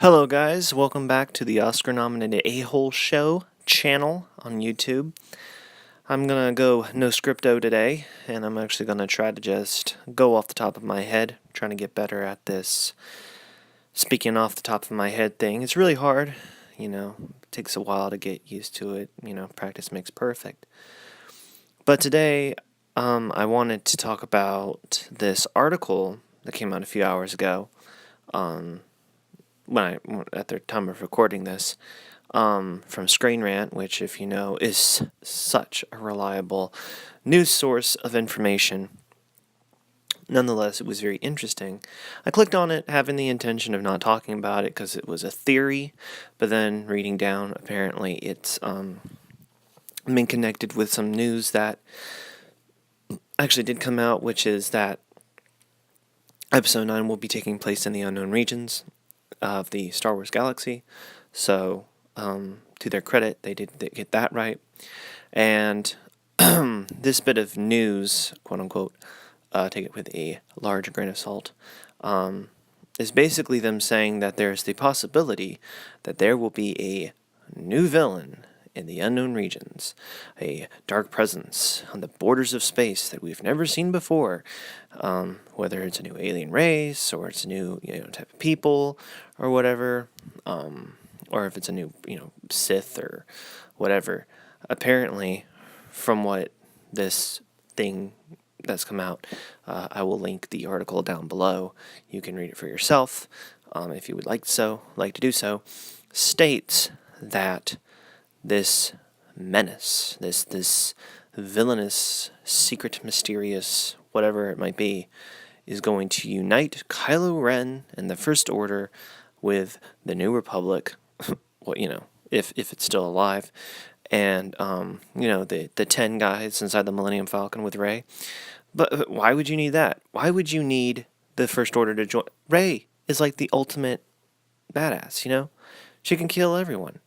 Hello guys, welcome back to the Oscar-nominated A-Hole Show channel on YouTube. I'm gonna go no scripto today, and I'm actually gonna try to just go off the top of my head, trying to get better at this speaking off the top of my head thing. It's really hard, it takes a while to get used to it, practice makes perfect. But today, I wanted to talk about this article that came out a few hours ago, at the time of recording this, from Screen Rant, which, if you know, is such a reliable news source of information. Nonetheless, it was very interesting. I clicked on it having the intention of not talking about it because it was a theory, but then reading down, apparently it's been connected with some news that actually did come out, which is that Episode 9 will be taking place in the unknown regions of the Star Wars galaxy. So, to their credit, they did get that right. And this bit of news, quote unquote, take it with a large grain of salt, is basically them saying that there's the possibility that there will be a new villain in the unknown regions, a dark presence on the borders of space that we've never seen before, whether it's a new alien race or it's a new type of people or whatever, or if it's a new Sith or whatever. Apparently, from what this thing that's come out, I will link the article down below. You can read it for yourself, if you would like to do so. States that this menace, this villainous, secret, mysterious, whatever it might be, is going to unite Kylo Ren and the First Order with the New Republic, if it's still alive, and, the 10 guys inside the Millennium Falcon with Rey. But why would you need that? Why would you need the First Order to join? Rey is like the ultimate badass, She can kill everyone.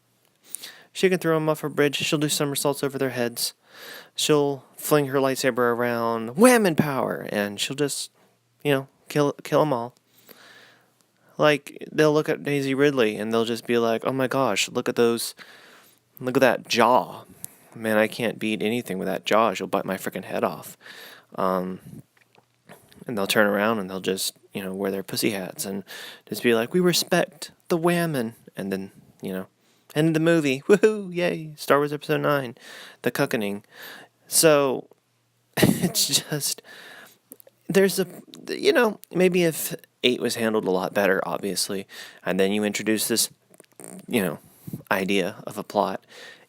She can throw them off a bridge. She'll do somersaults over their heads. She'll fling her lightsaber around, wham in power, and she'll just, kill them all. Like, they'll look at Daisy Ridley and they'll just be like, oh my gosh, look at that jaw. Man, I can't beat anything with that jaw. She'll bite my freaking head off. And they'll turn around and they'll just, wear their pussy hats and just be like, we respect the whammon. And then, end of the movie. Woohoo! Yay! Star Wars Episode 9. The cuckening. So, it's just, there's maybe if 8 was handled a lot better, obviously, and then you introduce this, idea of a plot,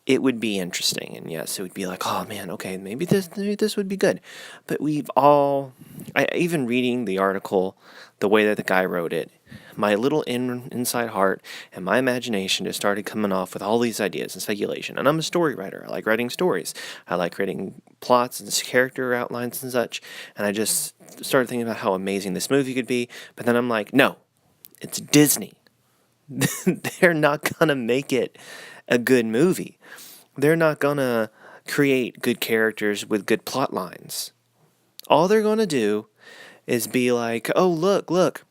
it would be interesting. And yes, it would be like, oh man, okay, maybe this would be good. But even reading the article, the way that the guy wrote it, my little inside heart and my imagination just started coming off with all these ideas and speculation. And I'm a story writer. I like writing stories. I like writing plots and character outlines and such. And I just started thinking about how amazing this movie could be. But then I'm like, no, it's Disney. They're not going to make it a good movie. They're not going to create good characters with good plot lines. All they're going to do is be like, oh, look.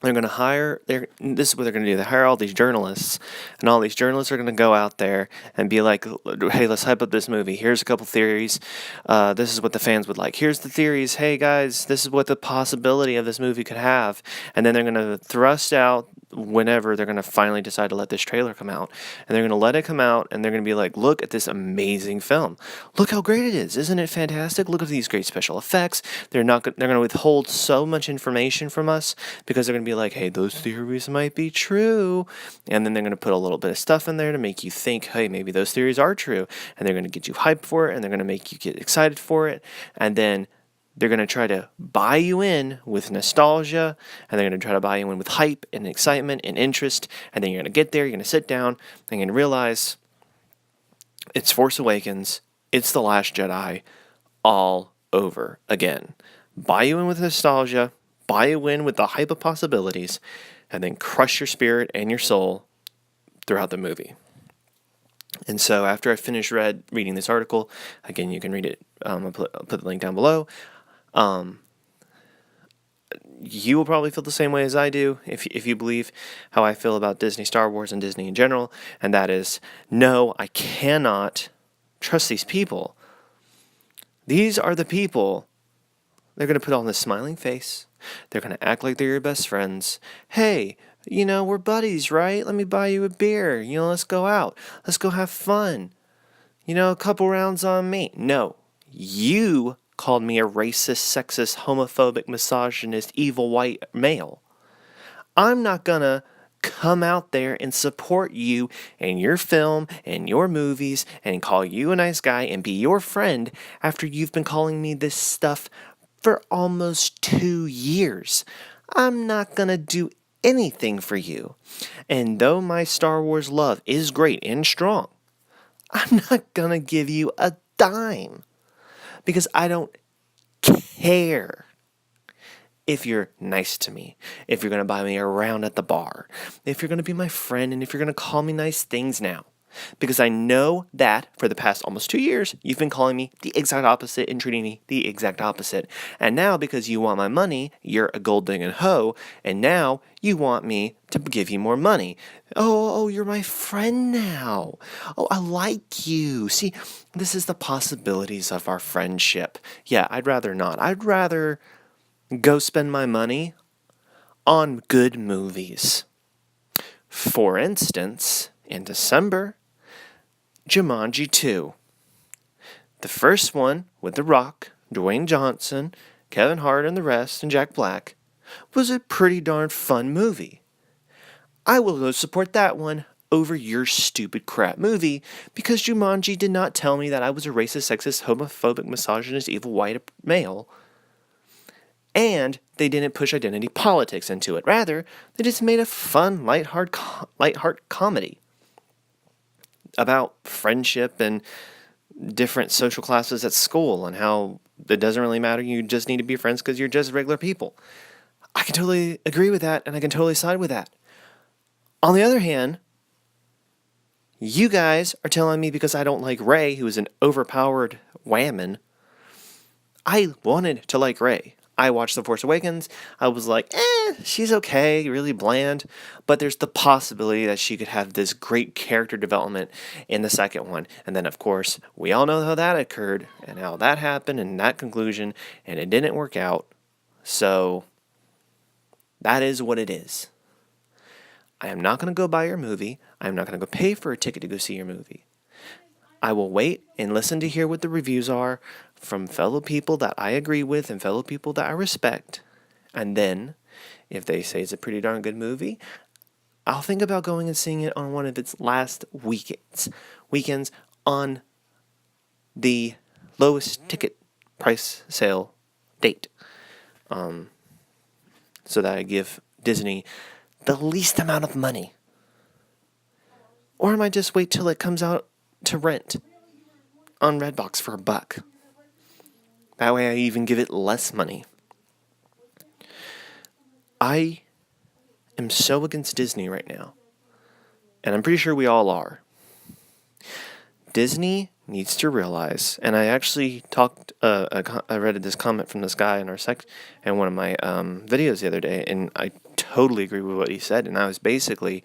They're going to this is what they're going to do. They hire all these journalists, and all these journalists are going to go out there and be like, hey, let's hype up this movie. Here's a couple theories. This is what the fans would like. Here's the theories. Hey, guys, this is what the possibility of this movie could have. And then they're going to thrust out whenever they're going to finally decide to let this trailer come out. And they're going to let it come out, and they're going to be like, look at this amazing film. Look how great it is. Isn't it fantastic? Look at these great special effects. They're going to withhold so much information from us because they're going to be like, hey, those theories might be true. And then they're going to put a little bit of stuff in there to make you think, hey, maybe those theories are true. And they're going to get you hyped for it, and they're going to make you get excited for it. And then they're going to try to buy you in with nostalgia, and they're going to try to buy you in with hype and excitement and interest. And then you're going to get there, you're going to sit down, and you're going to realize it's Force Awakens, it's The Last Jedi, all over again. Buy you in with nostalgia, buy you in with the hype of possibilities, and then crush your spirit and your soul throughout the movie. And so after I finished reading this article, again, you can read it, I'll put the link down below, you will probably feel the same way as I do if you believe how I feel about Disney, Star Wars, and Disney in general, and that is, no, I cannot trust these people. These are the people. They're going to put on this smiling face. They're going to act like they're your best friends. Hey, we're buddies, right? Let me buy you a beer. Let's go out. Let's go have fun. A couple rounds on me. No, you called me a racist, sexist, homophobic, misogynist, evil white male. I'm not gonna come out there and support you and your film and your movies and call you a nice guy and be your friend after you've been calling me this stuff for almost 2 years. I'm not gonna do anything for you. And though my Star Wars love is great and strong, I'm not gonna give you a dime because I don't care if you're nice to me, if you're going to buy me around at the bar, if you're going to be my friend, and if you're going to call me nice things now. Because I know that for the past almost 2 years, you've been calling me the exact opposite and treating me the exact opposite. And now, because you want my money, you're a gold digging hoe, and now you want me to give you more money. Oh, you're my friend now. Oh, I like you. See, this is the possibilities of our friendship. Yeah, I'd rather not. I'd rather go spend my money on good movies. For instance, in December, Jumanji 2. The first one with The Rock, Dwayne Johnson, Kevin Hart and the rest, and Jack Black, was a pretty darn fun movie. I will go support that one over your stupid crap movie because Jumanji did not tell me that I was a racist, sexist, homophobic, misogynist, evil white male. And they didn't push identity politics into it. Rather, they just made a fun, lighthearted comedy about friendship and different social classes at school and how it doesn't really matter. You just need to be friends because you're just regular people. I can totally agree with that, and I can totally side with that. On the other hand, you guys are telling me because I don't like Rey, who is an overpowered whammon. I wanted to like Rey. I watched The Force Awakens. I was like, she's okay, really bland. But there's the possibility that she could have this great character development in the second one. And then, of course, we all know how that occurred and how that happened and that conclusion, and it didn't work out. So, that is what it is. I am not going to go buy your movie. I am not going to go pay for a ticket to go see your movie. I will wait and listen to hear what the reviews are from fellow people that I agree with and fellow people that I respect. And then, if they say it's a pretty darn good movie, I'll think about going and seeing it on one of its last weekends on the lowest ticket price sale date. So that I give Disney the least amount of money. Or I might just wait till it comes out to rent on Redbox for $1. That way I even give it less money. I am so against Disney right now. And I'm pretty sure we all are. Disney needs to realize, and I actually I read this comment from this guy in one of my videos the other day, and I totally agree with what he said, and that was basically,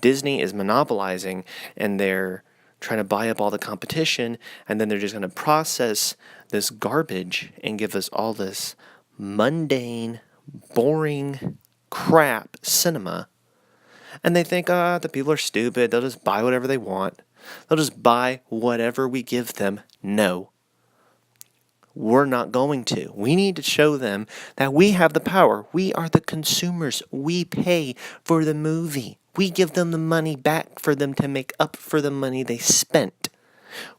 Disney is monopolizing, and they're trying to buy up all the competition, and then they're just going to process this garbage and give us all this mundane, boring crap cinema. And they think, the people are stupid, they'll just buy whatever they want. They'll just buy whatever we give them. No. We're not going to. We need to show them that we have the power. We are the consumers. We pay for the movie. We give them the money back for them to make up for the money they spent.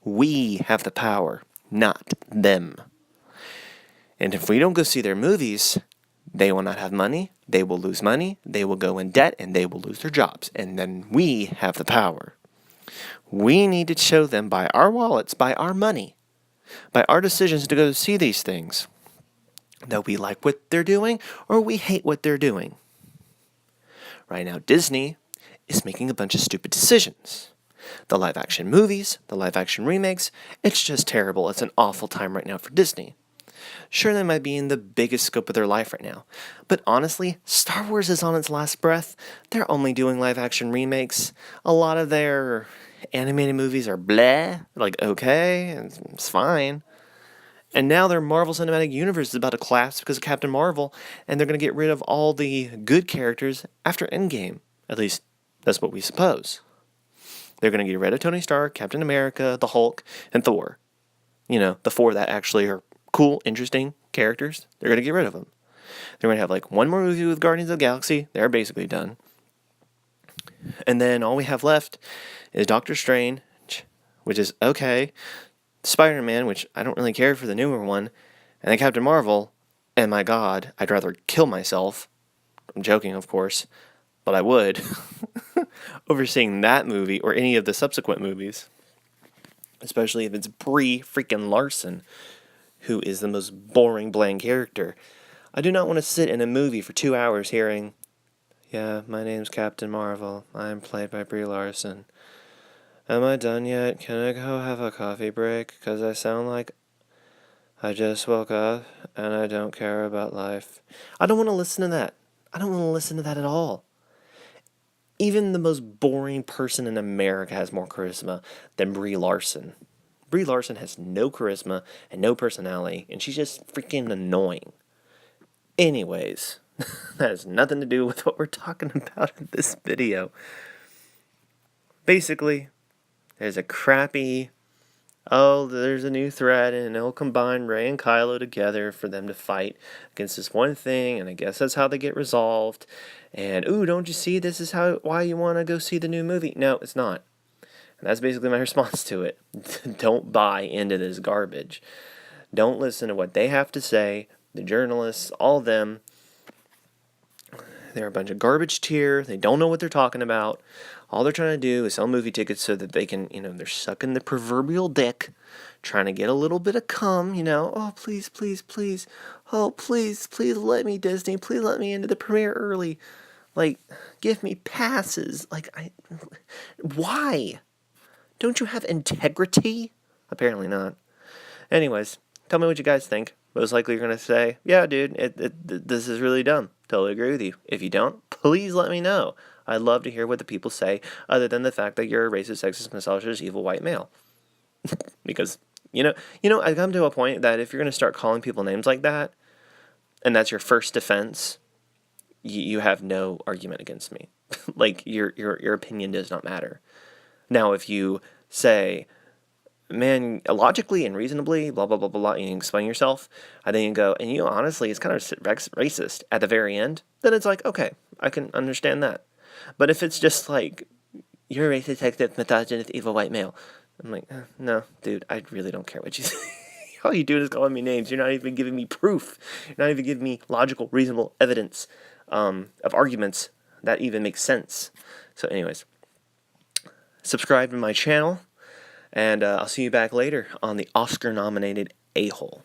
We have the power, not them. And if we don't go see their movies, they will not have money, they will lose money, they will go in debt, and they will lose their jobs. And then we have the power. We need to show them by our wallets, by our money, by our decisions to go see these things, that we like what they're doing or we hate what they're doing. Right now, Disney is making a bunch of stupid decisions. The live-action movies, the live-action remakes, it's just terrible. It's an awful time right now for Disney. Sure, they might be in the biggest scope of their life right now, but honestly, Star Wars is on its last breath. They're only doing live action remakes. A lot of their animated movies are bleh, like okay, it's fine. And now their Marvel Cinematic Universe is about to collapse because of Captain Marvel, and they're going to get rid of all the good characters after Endgame. At least, that's what we suppose. They're going to get rid of Tony Stark, Captain America, the Hulk, and Thor. You know, the four that actually are cool, interesting characters. They're going to get rid of them. They're going to have like one more movie with Guardians of the Galaxy. They're basically done. And then all we have left is Doctor Strange, which is okay. Spider-Man, which I don't really care for the newer one. And then Captain Marvel. And my God, I'd rather kill myself. I'm joking, of course. But I would. Over seeing that movie or any of the subsequent movies. Especially if it's Brie freaking Larson, who is the most boring, bland character. I do not want to sit in a movie for 2 hours hearing, yeah, my name's Captain Marvel. I'm played by Brie Larson. Am I done yet? Can I go have a coffee break? Because I sound like I just woke up and I don't care about life. I don't want to listen to that. I don't want to listen to that at all. Even the most boring person in America has more charisma than Brie Larson. Brie Larson has no charisma and no personality, and she's just freaking annoying. Anyways, that has nothing to do with what we're talking about in this video. Basically, there's a crappy, there's a new threat, and it'll combine Rey and Kylo together for them to fight against this one thing, and I guess that's how they get resolved. And, ooh, don't you see, this is why you want to go see the new movie? No, it's not. And that's basically my response to it. Don't buy into this garbage. Don't listen to what they have to say. The journalists, all of them, they're a bunch of garbage tier. They don't know what they're talking about. All they're trying to do is sell movie tickets so that they can, they're sucking the proverbial dick, trying to get a little bit of cum, Oh, please, please, please. Oh, please, please let me, Disney. Please let me into the premiere early. Like, give me passes. Why? Don't you have integrity? Apparently not. Anyways, tell me what you guys think. Most likely you're going to say, yeah, dude, this is really dumb. Totally agree with you. If you don't, please let me know. I'd love to hear what the people say, other than the fact that you're a racist, sexist, misogynist, evil white male. Because, I come to a point that if you're going to start calling people names like that, and that's your first defense, you have no argument against me. Like, your opinion does not matter. Now, if you say, man, logically and reasonably, blah, blah, blah, blah, blah, and you explain yourself, and then you go, and honestly, it's kind of racist at the very end, then it's like, okay, I can understand that. But if it's just like, you're a racist, sexist, misogynist, evil white male, I'm like, no, dude, I really don't care what you say. All you do is calling me names. You're not even giving me proof. You're not even giving me logical, reasonable evidence of arguments that even make sense. So anyways, subscribe to my channel. And I'll see you back later on the Oscar-nominated A-Hole.